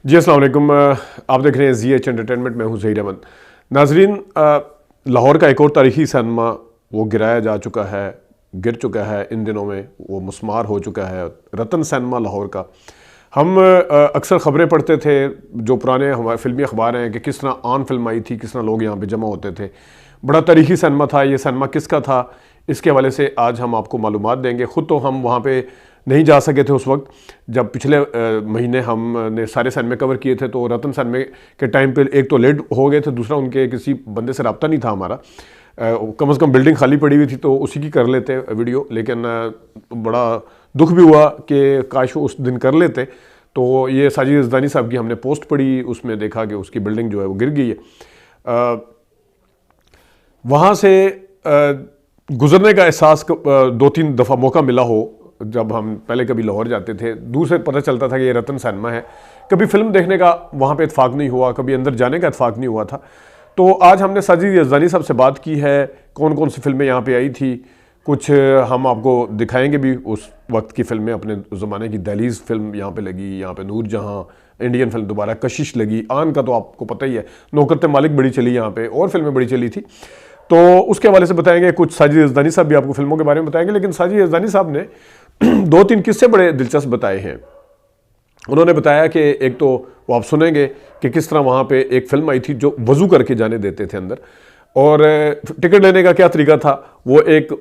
جی السلام علیکم، آپ دیکھ رہے ہیں زی ایچ انٹرٹینمنٹ، میں ہوں ظہیر احمد۔ ناظرین، لاہور کا ایک اور تاریخی سینما وہ گرایا جا چکا ہے، گر چکا ہے ان دنوں میں، وہ مسمار ہو چکا ہے، رتن سینما لاہور کا۔ ہم اکثر خبریں پڑھتے تھے جو پرانے ہمارے فلمی اخبار ہیں کہ کس طرح آن فلم آئی تھی، کس طرح لوگ یہاں پہ جمع ہوتے تھے، بڑا تاریخی سینما تھا۔ یہ سینما کس کا تھا، اس کے حوالے سے آج ہم آپ کو معلومات دیں گے۔ خود تو ہم وہاں پہ نہیں جا سکے تھے اس وقت جب پچھلے مہینے ہم نے سارے سینمے کور کیے تھے، تو رتن سینمے کے ٹائم پہ ایک تو لیٹ ہو گئے تھے، دوسرا ان کے کسی بندے سے رابطہ نہیں تھا ہمارا، کم از کم بلڈنگ خالی پڑی ہوئی تھی تو اسی کی کر لیتے ویڈیو، لیکن بڑا دکھ بھی ہوا کہ کاش وہ اس دن کر لیتے۔ تو یہ ساجد یزدانی صاحب کی ہم نے پوسٹ پڑھی، اس میں دیکھا کہ اس کی بلڈنگ جو ہے وہ گر گئی ہے۔ وہاں سے گزرنے کا احساس دو تین دفعہ موقع ملا ہو، جب ہم پہلے کبھی لاہور جاتے تھے دور سے پتہ چلتا تھا کہ یہ رتن سینما ہے، کبھی فلم دیکھنے کا وہاں پہ اتفاق نہیں ہوا، کبھی اندر جانے کا اتفاق نہیں ہوا تھا۔ تو آج ہم نے ساجد یزدانی صاحب سے بات کی ہے، کون کون سی فلمیں یہاں پہ آئی تھی، کچھ ہم آپ کو دکھائیں گے بھی اس وقت کی فلمیں، اپنے زمانے کی دہلیز فلم یہاں پہ لگی، یہاں پہ نور جہاں انڈین فلم دوبارہ کشش لگی، آن کا تو آپ کو پتہ ہی ہے، نوکرت مالک بڑی چلی یہاں پہ، اور فلمیں بڑی چلی تھی۔ تو اس کے حوالے سے بتائیں گے، کچھ ساجد یزدانی صاحب بھی آپ کو فلموں کے بارے میں بتائیں گے، لیکن ساجد یزدانی صاحب نے دو تین قصے بڑے دلچسپ بتائے ہیں۔ انہوں نے بتایا کہ ایک تو وہ آپ سنیں گے کہ کس طرح وہاں پہ ایک فلم آئی تھی جو وضو کر کے جانے دیتے تھے اندر، اور ٹکٹ لینے کا کیا طریقہ تھا، وہ ایک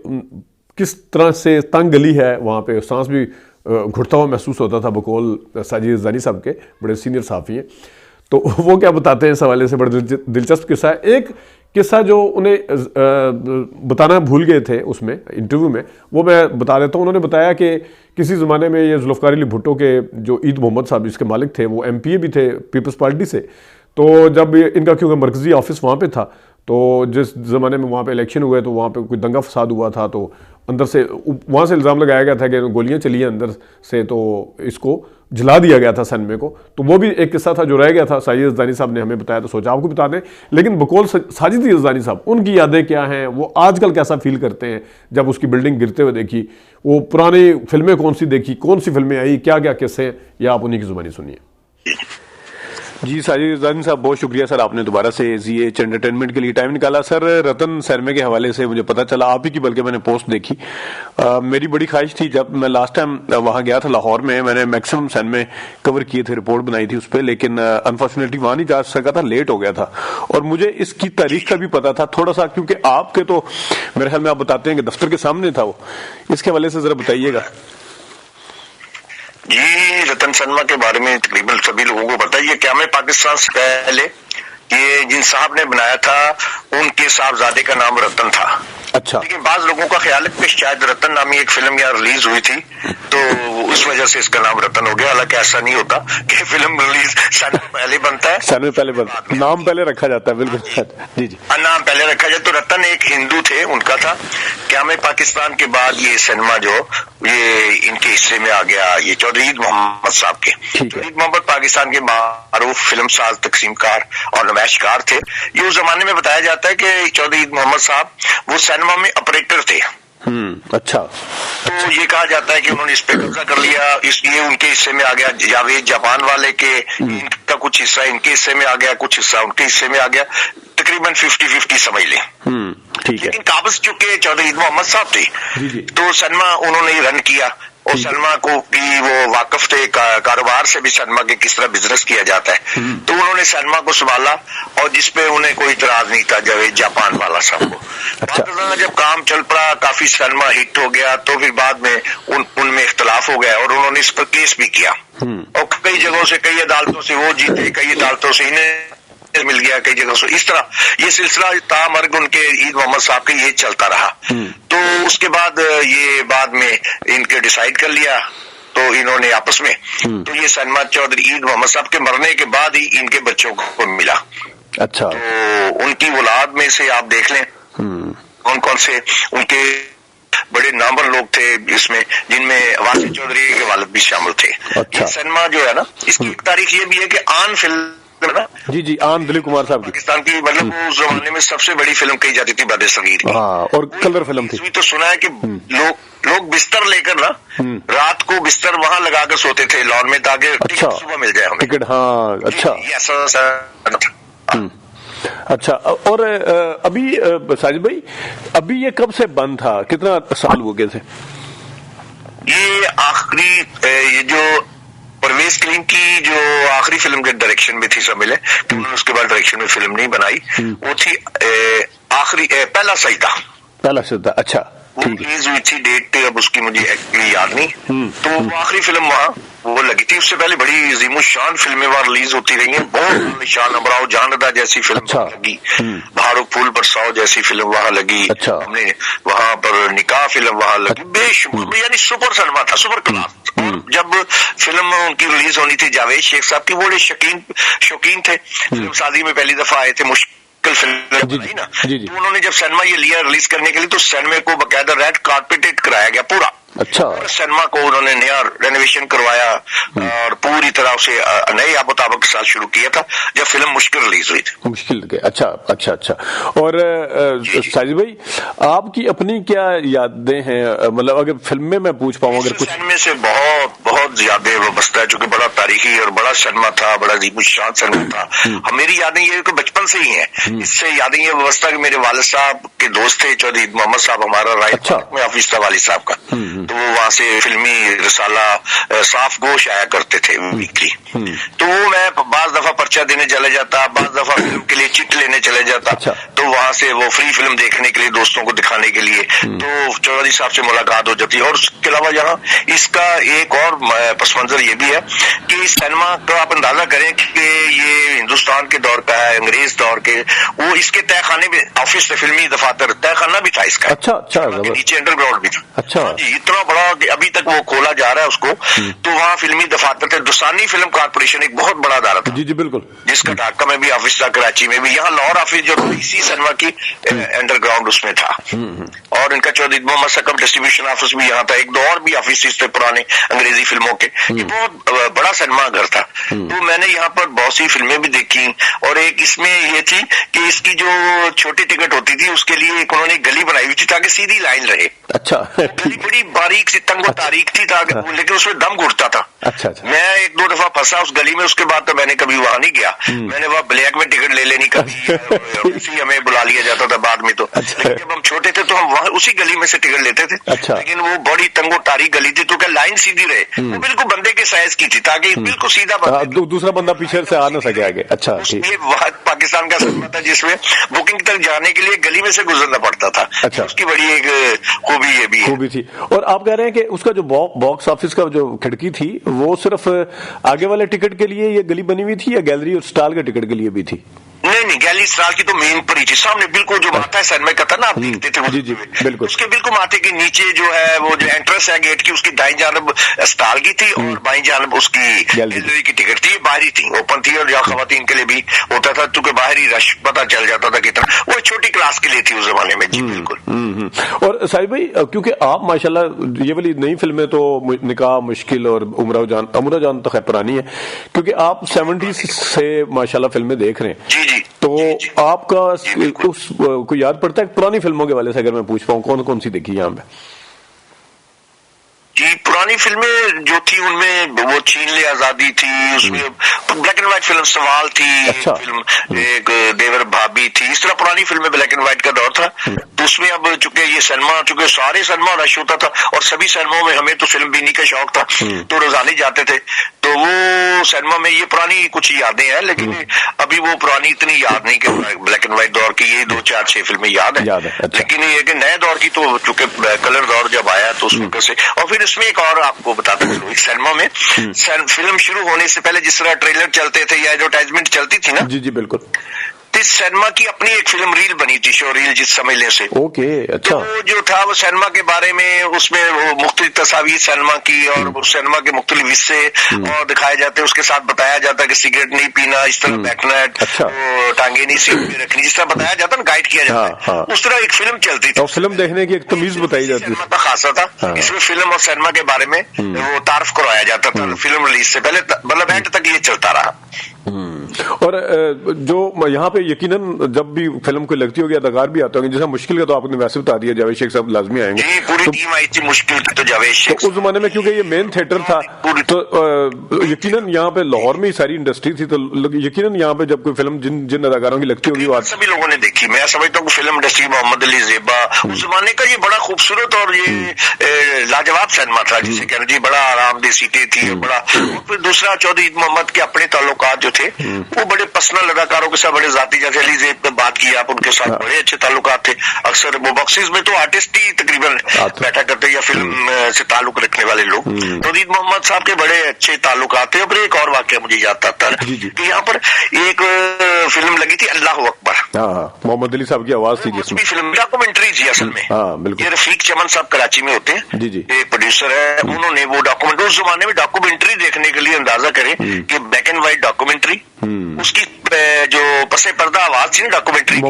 کس طرح سے تنگ گلی ہے، وہاں پہ سانس بھی گھٹتا ہوا محسوس ہوتا تھا بقول ساجد یزدانی صاحب کے، بڑے سینئر صحافی ہیں۔ تو وہ کیا بتاتے ہیں اس حوالے سے، بڑا دلچسپ قصہ ہے۔ ایک قصہ جو انہیں بتانا بھول گئے تھے اس میں انٹرویو میں، وہ میں بتا دیتا ہوں۔ انہوں نے بتایا کہ کسی زمانے میں یہ ذوالفقار علی بھٹو کے جو عید محمد صاحب اس کے مالک تھے، وہ ایم پی اے بھی تھے پیپلز پارٹی سے، تو جب ان کا کیونکہ مرکزی آفس وہاں پہ تھا، تو جس زمانے میں وہاں پہ الیکشن ہوئے تو وہاں پہ کوئی دنگا فساد ہوا تھا، تو اندر سے وہاں سے الزام لگایا گیا تھا کہ گولیاں چلی ہیں اندر سے، تو اس کو جلا دیا گیا تھا سینمے کو۔ تو وہ بھی ایک قصہ تھا جو رہ گیا تھا، ساجد یزدانی صاحب نے ہمیں بتایا، تو سوچا آپ کو بتا دیں۔ لیکن بقول ساجد یزدانی صاحب، ان کی یادیں کیا ہیں، وہ آج کل کیسا فیل کرتے ہیں جب اس کی بلڈنگ گرتے ہوئے دیکھی، وہ پرانی فلمیں کون سی دیکھی، کون سی فلمیں آئی، کیا کیا قصے ہیں، یا آپ انہی کی زبانی سنیے۔ جی ساجد یزدانی صاحب، بہت شکریہ سر، آپ نے دوبارہ سے زی ایچ انٹرٹینمنٹ کے لیے ٹائم نکالا۔ سر، رتن سینمے کے حوالے سے مجھے پتا چلا، آپ ہی کی بلکہ میں نے پوسٹ دیکھی، میری بڑی خواہش تھی جب میں لاسٹ ٹائم وہاں گیا تھا لاہور میں نے میکسیمم سینمے کور کیے تھے، رپورٹ بنائی تھی اس پہ، لیکن انفارچونیٹلی وہاں نہیں جا سکا تھا، لیٹ ہو گیا تھا، اور مجھے اس کی تاریخ کا بھی پتا تھا تھوڑا سا، کیونکہ آپ کے تو میرے خیال میں آپ بتاتے ہیں کہ دفتر کے سامنے تھا وہ، اس کے حوالے سے ذرا بتائیے گا۔ جی، رتن سینما کے بارے میں تقریباً سبھی لوگوں کو پتا ہے۔ یہ قیام پاکستان سے پہلے یہ جن صاحب نے بنایا تھا ان کے صاحبزادے کا نام رتن تھا۔ اچھا، لیکن بعض لوگوں کا خیال ہے کہ شاید رتن نامی ایک فلم یہاں ریلیز ہوئی تھی تو اس وجہ سے اس کا نام رتن ہو گیا، حالانکہ ایسا نہیں ہوتا کہ فلم ریلیز سینما پہلے بنتا ہے، سینمے پہلے بنتا ہے، نام پہلے رکھا جاتا ہے، بالکل جی جی، نام پہلے رکھا جائے۔ تو رتن ایک ہندو تھے، ان کا تھا۔ قیام پاکستان کے بعد یہ سینما جو یہ ان کے حصے میں آ گیا، یہ چودھری عید محمد صاحب کے۔ چودھری عید محمد پاکستان کے معروف فلم ساز، تقسیم کار اور نمائش کار تھے۔ یہ اس زمانے میں بتایا جاتا ہے کہ چودھری عید محمد صاحب وہ سینما میں آپریٹر تھے۔ اچھا، تو یہ کہا جاتا ہے کہ انہوں نے اس پہ قبضہ کر لیا، اس لیے ان کے حصے میں آ گیا۔ جاوید جاپان والے کے ان کا کچھ حصہ ان کے حصے میں آ گیا، کچھ حصہ ان کے حصے میں آ گیا، تقریباً 50-50 سمجھ لیں۔ لیکن قابض چونکہ چودھری عید محمد صاحب تھے تو سینما انہوں نے رن کیا، اور سینما کو بھی وہ واقف تھے کاروبار سے بھی، سینما کے کس طرح بزنس کیا جاتا ہے، تو انہوں نے سینما کو سنبھالا، اور جس پہ انہیں کوئی اعتراض نہیں تھا جاوید جاپان والا صاحب کو۔ جب کام چل پڑا، کافی سینما ہٹ ہو گیا، تو پھر بعد میں ان میں اختلاف ہو گیا، اور انہوں نے اس پر کیس بھی کیا، اور کئی جگہوں سے، کئی عدالتوں سے وہ جیتے، کئی عدالتوں سے انہیں مل گیا، کئی جگہ سے۔ اس طرح یہ سلسلہ تا مرگ ان کے عید محمد صاحب کا یہ چلتا رہا۔ تو اس کے بعد یہ بعد میں ان کے ڈیسائیڈ کر لیا، تو انہوں نے آپس میں، تو یہ سینما چودھری عید محمد صاحب کے مرنے کے بعد ہی ان کے بچوں کو ملا۔ اچھا، تو ان کی اولاد میں سے آپ دیکھ لیں کون کون سے ان کے بڑے نامور لوگ تھے اس میں، جن میں واسف چودھری کے والد بھی شامل تھے۔ سینما جو ہے نا، اس کی ایک تاریخ یہ بھی ہے کہ آن فلم نا, جی جی, آن دلیپ کمار صاحب کی, پاکستان کی, مطلب وہ اس زمانے میں سب سے بڑی فلم کہی جاتی تھی بد صغیر کی. ہاں, اور کلر فلم تھی. تو سنا ہے کہ لوگ بستر لے کر نا رات کو بستر وہاں لگا کر سوتے تھے لان میں, تاکہ اچھا صبح مل جائے ہمیں ٹکٹ. ہاں اچھا اچھا. اور ابھی ساجد بھائی, ابھی یہ کب سے بند تھا, کتنا سال ہو گئے تھے؟ یہ آخری یہ جو پرویز کریم کی جو آخری فلم کے ڈائریکشن میں تھی سب ملے, تو انہوں نے اس کے بعد ڈائریکشن میں فلم نہیں بنائی, وہ تھی آخری پہلا سجدہ. اچھا, سینما کو انہوں نے نیا رینویشن کروایا اور پوری طرح اسے نئے آب و تاب کے ساتھ شروع کیا تھا جب فلم مشکل ریلیز ہوئی تھی. مشکل کے, اچھا اچھا اچھا. اور ساجد بھائی, آپ کی اپنی کیا یادیں ہیں, مطلب اگر فلم میں پوچھ پاؤں اگر کچھ؟ سینما سے بہت بہت زیادہ وابستہ ہے, چونکہ بڑا تاریخی اور بڑا سینما تھا, بڑا عظیم الشان سینما تھا. میری یادیں یہ کہ بچپن سے ہی ہیں, اس سے یادیں یہ وابستہ کہ میرے والد صاحب کے دوست تھے چودھری محمد صاحب, ہمارا رائٹ میں آفس تھا والد صاحب کا, تو وہ وہاں سے فلمی رسالہ صاف گوش آیا کرتے تھے ویکلی. تو وہ میں بعض دفعہ پرچہ دینے چلے جاتا, بعض دفعہ فلم کے لیے چٹ لینے چلے جاتا, تو وہاں سے وہ فری فلم دیکھنے کے لیے, دوستوں کو دکھانے کے لیے, تو چودھری صاحب سے ملاقات ہو جاتی. اور اس کے علاوہ یہاں اس کا ایک اور پس منظر یہ بھی ہے کہ اس سینما کا آپ اندازہ کریں کہ یہ ہندوستان کے دور کا ہے, انگریز دور کے, وہ اس کے تہ خانے میں آفس سے فلمی دفاتر تہ خانہ بھی تھا اس کا, نیچے انڈر گراؤنڈ بھی تھا. اچھا جی, اتنا بڑا کہ ابھی تک وہ کھولا جا رہا ہے اس کو. تو وہاں فلمی دفاتر تھے. دسانی فلم کارپوریشن ایک بہت بڑا ادارہ تھا, جی جی بالکل, جس کا ڈھاکہ میں بھی آفس تھا, کراچی میں بھی. یہاں لاہور آفس جو اسی سینما کی انڈر گراؤنڈ اس میں تھا, اور ان کا چودھری محمد سکم ڈسٹریبیوشن آفس بھی یہاں تھا. ایک دو اور بھی آفس تھے پرانے انگریزی فلموں کے. یہ بہت بڑا سینما گھر تھا. تو میں نے یہاں پر بہت سی فلمیں بھی دیکھی, اور ایک اس میں یہ تھی کہ اس کی جو چھوٹی ٹکٹ ہوتی تھی اس کے لیے ایک انہوں نے گلی بنائی ہوئی تھی تاکہ سیدھی لائن رہے. اچھا, گلی بڑی باریک سی تنگ و تاریخ تھی, لیکن اس میں دم گھٹتا تھا. اچھا, میں ایک دو دفعہ پھنسا اس گلی میں, اس کے بعد تو میں نے کبھی وہاں نہیں گیا. میں نے وہاں بلیک میں ٹکٹ لے لینی, کبھی ہمیں بلا لیا جاتا تھا بعد میں. تو لیکن جب ہم چھوٹے تھے تو ہم وہاں اسی گلی میں سے ٹکٹ لیتے تھے. لیکن وہ بڑی تنگ و تاریخ گلی تھی, تو کہ لائن سیدھی رہے, وہ بالکل بندے کے سائز کی تھی, تاکہ بالکل سیدھا دوسرا بندہ پیچھے سے آ نہ سکے آگے. اچھا, یہ پاکستان کا سینما تھا جس میں بکنگ تک جانے کے لیے گلی میں سے گزرنا پڑتا تھا. اس کی بڑی ایک خوبی یہ بھی خوبی تھی. اور آپ کہہ رہے ہیں کہ اس کا جو باکس آفس کا جو کھڑکی تھی وہ صرف آگے والے ٹکٹ کے لیے یہ گلی بنی ہوئی تھی, یا گیلری اور سٹال کے ٹکٹ کے لیے بھی تھی؟ نہیں, گیلری سٹال کی تو مین پر ہی تھی, سامنے بالکل جو ماتا ہے سینما کا تھا نا, آپ دیکھتے تھے جی جی بالکل, اس کے بالکل ماتے کے نیچے جو ہے وہ جو انٹرنس ہے گیٹ کی, اس کی دائیں جانب سٹال کی تھی, اور بائیں جانب اس کی گیلری کی ٹکٹ تھی. باہری تھی, اوپن تھی, اور جہاں خواتین کے لیے بھی ہوتا تھا, کیونکہ باہری رش پتہ چل جاتا تھا کتنا. وہ چھوٹی کلاس کے لیے تھی اس زمانے میں. جی بالکل. اور ساحب بھائی, کیونکہ آپ ماشاءاللہ یہ والی نئی فلمیں تو نکاح مشکل اور امرا جان تو خیر پرانی ہے, کیونکہ آپ 70s سے ماشاءاللہ فلمیں دیکھ رہے ہیں. جی جی. تو آپ کا اس کو یاد پڑتا ہے پرانی فلموں کے والے سے اگر میں پوچھ پاؤں, کون کون سی دیکھی یہاں پہ؟ جی, پرانی فلمیں جو تھی ان میں وہ چھین لے آزادی تھی, اس میں بلیک اینڈ وائٹ فلم سوال تھی, فلم ایک دیور بھابھی تھی. اس طرح پرانی فلمیں بلیک اینڈ وائٹ کا دور تھا. تو اس میں اب چونکہ یہ سینما, چونکہ سارے سینما رش ہوتا تھا, اور سبھی سینماؤں میں ہمیں تو فلم بینی کا شوق تھا, تو روزانہ جاتے تھے. تو وہ سینما میں یہ پرانی کچھ یادیں ہیں, لیکن ابھی وہ پرانی اتنی یاد نہیں کہ بلیک اینڈ وائٹ دور کی یہ 2-4-6 فلمیں یاد ہیں. لیکن یہ کہ نئے دور کی تو چونکہ کلر دور جب آیا تو اس وقت سے. اور پھر اس میں ایک اور آپ کو بتاتا ہوں, ایک سینما میں فلم شروع ہونے سے پہلے جس طرح ٹریلر چلتے تھے یا ایڈورٹائزمنٹ چلتی تھی نا, جی جی بالکل, اس سینما کی اپنی ایک فلم ریل بنی تھی, شو ریل جس سمجھنے سے. اوکے, اچھا. تو جو تھا وہ سینما کے بارے میں, اس میں وہ مختلف تصاویر سینما کی اور سینما کے مختلف حصے اور دکھائے جاتے, اس کے ساتھ بتایا جاتا کہ سگریٹ نہیں پینا, اس طرح بیٹھنا ہے, ٹانگیں نہیں سیٹ پہ رکھنی, جس طرح بتایا جاتا نا, گائیڈ کیا جاتا ہے, اس طرح ایک فلم چلتی تھی. اور فلم دیکھنے کی ایک تمیز بتائی جاتی ہے. سینما کا خاصا تھا اس میں فلم اور سینما کے بارے میں وہ تعارف کروایا جاتا تھا فلم ریلیز سے پہلے, مطلب اینڈ تک یہ چلتا رہا. اور جو یہاں پہ یقیناً جب بھی فلم کوئی لگتی ہوگی اداکار بھی آتے ہوں گے، جیسا مشکل کا تو آپ نے ویسے بتا دیا، جاوید شیخ صاحب لازمی آئیں گے، پوری ٹیم آئی تھی مشکل کی، تو جاوید شیخ اس زمانے میں کیونکہ یہ مین تھیٹر تھا تو یقیناً یہاں پہ لاہور میں ہی ساری انڈسٹری تھی، تو یقیناً یہاں پہ جب کوئی فلم جن اداکاروں کی لگتی ہوگی وہ سبھی لوگوں نے دیکھی. میں سمجھتا ہوں کہ فلم انڈسٹری محمد علی زیبا اس زمانے کا یہ بڑا خوبصورت اور یہ لاجواب سینما تھا، جسے کہنا جی بڑا آرام دہ سیٹیں تھی، بڑا. پھر دوسرا چودھری عید محمد کے اپنے تعلقات جو تھے وہ بڑے پرسنل اداکاروں کے ساتھ بڑے ذاتی، جیسے علی زیب نے بات کی آپ، ان کے ساتھ بڑے اچھے تعلقات تھے. اکثر وہ باکسز میں تو آرٹسٹ ہی تقریباً بیٹھا کرتے یا فلم سے تعلق رکھنے والے لوگ. تو عید محمد صاحب کے بڑے اچھے تعلقات تھے. اور پھر ایک اور واقعہ مجھے یاد آتا ہے کہ یہاں پر ایک فلم لگی تھی اللہ اکبر، محمد علی صاحب کی آواز تھی جس میں فلم ڈاکومنٹری تھی اصل میں. یہ رفیق چمن صاحب کراچی میں ہوتے ہیں، ایک پروڈیوسر ہے، انہوں نے وہ ڈاکومنٹری اس زمانے میں ڈاکومنٹری دیکھنے کے لیے اندازہ کریں کہ بلیک اینڈ وائٹ ڈاکومنٹری، اس کی جو پس پردہ آواز تھی نا ڈاکومنٹری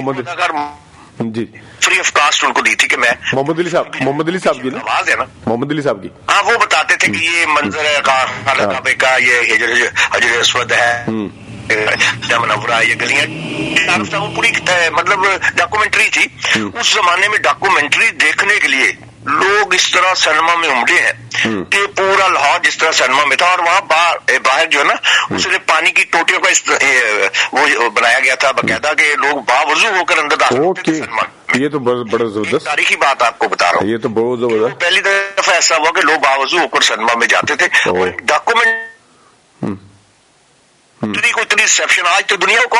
جی فری آف کاسٹ ان کو دی تھی کہ میں محمد علی صاحب کی آواز ہے نا محمد علی صاحب کی، ہاں وہ بتاتے تھے کہ یہ منظر ہے کعبے کا، یہ حجر اسود ہے، منورہ، یہ گلیاں، پوری مطلب ڈاکومنٹری تھی. اس زمانے میں ڈاکومنٹری دیکھنے کے لیے لوگ اس طرح سینما میں امڑے ہیں کہ پورا لاہور جس طرح سینما میں تھا. اور وہاں باہر جو ہے نا اس نے پانی کی ٹوٹیوں کا وہ بنایا گیا تھا باقاعدہ کہ لوگ باوضو ہو کر اندر داخل ہوتے تھے سینما. یہ تو بڑا زبردست تاریخی بات آپ کو بتا رہا ہوں، یہ تو بہت زبردست. پہلی دفعہ ایسا ہوا کہ لوگ باوضو ہو کر سینما میں جاتے تھے. ڈاکومنٹ کو اتنی ریسپشن آج تو دنیا کو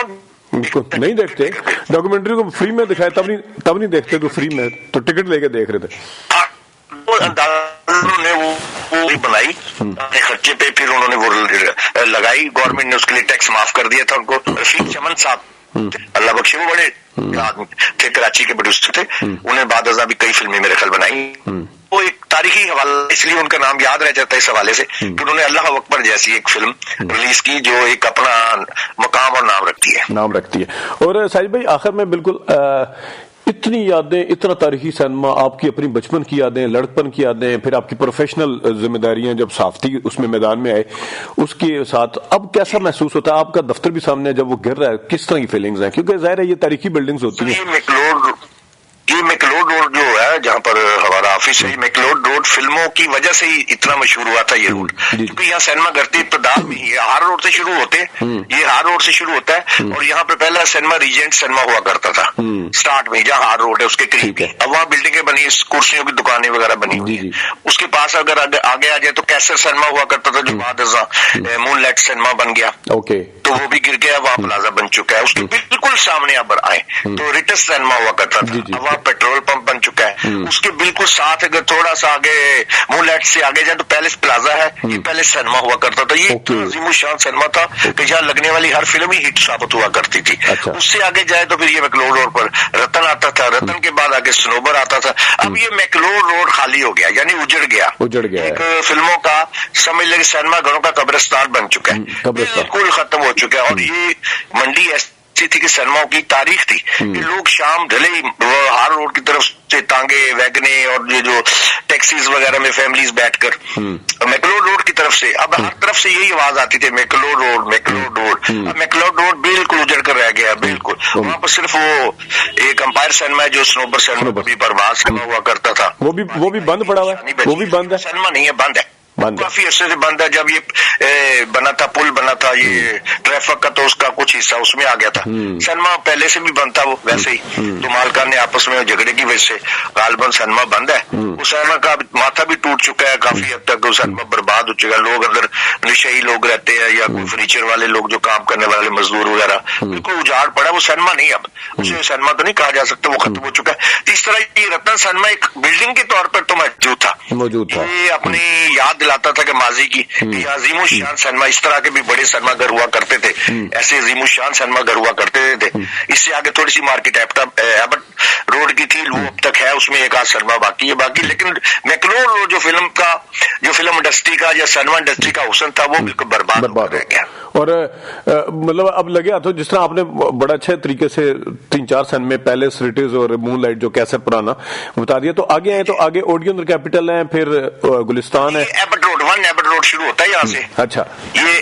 نہیں دیکھتے، ڈاکومنٹری کو فری میں دکھایا تب نہیں دیکھتے، تو فری میں تو ٹکٹ لے کے دیکھ رہے تھے. انہوں نے وہ بنائی اپنے خرچے پہ، پھر انہوں نے وہ لگائی، گورنمنٹ نے اس کے لیے ٹیکس معاف کر دیا تھا ان کو. رفیق چمن صاحب اللہ بخشے وہ بڑے آدمی تھے، کراچی کے پروڈیوسر تھے، انہیں بعد ازاں بھی کئی فلمیں میرے خیال بنائی. وہ ایک تاریخی حوالہ اس لیے ان کا نام یاد رہ جاتا ہے اس حوالے سے کہ انہوں نے اللہ اکبر جیسی ایک فلم ریلیز کی جو ایک اپنا مقام اور نام رکھتی ہے. اور ساجد بھائی آخر میں بالکل اتنی یادیں، اتنا تاریخی سینما، آپ کی اپنی بچپن کی یادیں، لڑکپن کی یادیں، پھر آپ کی پروفیشنل ذمہ داریاں جب صحافتی اس میں میدان میں آئے اس کے ساتھ اب کیسا محسوس ہوتا ہے؟ آپ کا دفتر بھی سامنے ہے، جب وہ گر رہا ہے کس طرح کی فیلنگز ہیں؟ کیونکہ ظاہر ہے یہ تاریخی بلڈنگز ہوتی ہیں. یہ میکلوڈ روڈ جو ہے جہاں پر ہمارا آفس ہے، میکلوڈ روڈ فلموں کی وجہ سے ہی اتنا مشہور ہوا تھا یہ روڈ، کیونکہ یہاں سینما گھر تھے ابتدا میں، یہ ہار روڈ سے شروع ہوتے، یہ ہار روڈ سے شروع ہوتا ہے. اور یہاں پہ پہلا سینما ریجنٹ سینما ہوا کرتا تھا سٹارٹ میں، جہاں ہار روڈ ہے اس کے قریب. اب وہاں بلڈنگیں بنی، کرسیوں کی دکانیں وغیرہ بنی ہوئی ہیں. اس کے پاس اگر آگے آ جائے تو کیسر سینما ہوا کرتا تھا جو بعد ازاں مون لائٹ سینما بن گیا، تو وہ بھی گر گیا، وہاں پلازا بن چکا ہے. اس کے بالکل سامنے اب آئے تو ریٹس سینما ہوا کرتا تھا، اب وہاں پیٹرول پمپ بن چکا ہے. اس کے بالکل ساتھ اگر تھوڑا سا آگے مون لائٹ سے آگے جائے تو پیلس پلازا ہے، یہ پیلس سینما ہوا کرتا تھا. یہ عظیم الشان سینما تھا کہ جہاں لگنے والی ہر فلم ہی ہٹ ثابت ہوا کرتی تھی. اس سے آگے جائے تو پھر یہ میکلوڈ روڈ پر رتن آتا تھا، رتن کے بعد آگے سنوبر آتا تھا. اب یہ میکلوڈ روڈ خالی ہو گیا، یعنی اجڑ گیا، ایک فلموں کا سمجھ لے کہ سینما گھروں کا قبرستان بن چکا ہے، بالکل ختم ہو چکا ہے. اور یہ منڈی ایسی تھی کہ سینماؤں کی تاریخ تھی کہ لوگ شام ڈھلے ہی ہار روڈ کی طرف سے تانگے، ویگنے اور یہ جو ٹیکسیز وغیرہ میں فیملیز بیٹھ کر میکلوڈ روڈ کی طرف سے، اب ہر طرف سے یہی آواز آتی تھی میکلوڈ روڈ میکلوڈ روڈ. اب میکلوڈ روڈ بالکل اجڑ کر رہ گیا، بالکل. وہاں پر صرف وہ ایک امپائر سینما ہے جو سنوبر سینما بھی پرواز سینما ہوا کرتا تھا، وہ بھی بند پڑا ہوا ہے، وہ بھی بند ہے، سینما نہیں ہے، بند ہے، کافی عرصے سے بند ہے. جب یہ بنا تھا، پل بنا تھا یہ ٹریفک کا، تو اس کا کچھ حصہ اس میں آ گیا تھا. سینما پہلے سے بھی بند تھا وہ ویسے ہی، تو مالکان نے آپس میں جھگڑے کی وجہ سے غالباً سینما بند ہے. اس سینما کا ماتھا بھی ٹوٹ چکا ہے کافی حد تک، سینما برباد ہو چکا ہے. لوگ اندر نشئی لوگ رہتے ہیں یا کوئی فرنیچر والے لوگ جو کام کرنے والے مزدور وغیرہ، بالکل اجاڑ پڑا. وہ سینما نہیں، اب اسے سینما تو نہیں کہا جا سکتا، وہ ختم ہو چکا ہے. اس طرح یہ رتن سینما ایک بلڈنگ کے طور پر تو موجود تھا، یہ اپنی یاد دلاتا تھا کہ ماضی کی یہ عظیم الشان سینما، اس طرح کے بھی بڑے سینما گھر ہوا کرتے تھے، ایسے عظیم الشان سینما گھر ہوا کرتے تھے. اس سے آگے تھوڑی سی مارکیٹ ایبٹ روڈ کی تھی، وہ اب تک ہے، اس میں ایک آدھ سینما باقی ہے باقی. لیکن میکلوڈ روڈ جو فلم انڈسٹری کا یا سینما انڈسٹری کا حسن تھا وہ بالکل برباد رہ گیا. اور مطلب اب لگے ہاتھوں جس طرح آپ نے بڑا اچھے طریقے سے 3-4 سینمے، پیلس، ریٹز اور مون لائٹ جو کیسے پرانا بتا دیا. تو آگے آئے تو آگے اوڈین کیپٹل ہے، پھر گلستان ہے، ایبٹ روڈ 1 ایبٹ روڈ شروع ہوتا ہے یہاں سے. اچھا، یہ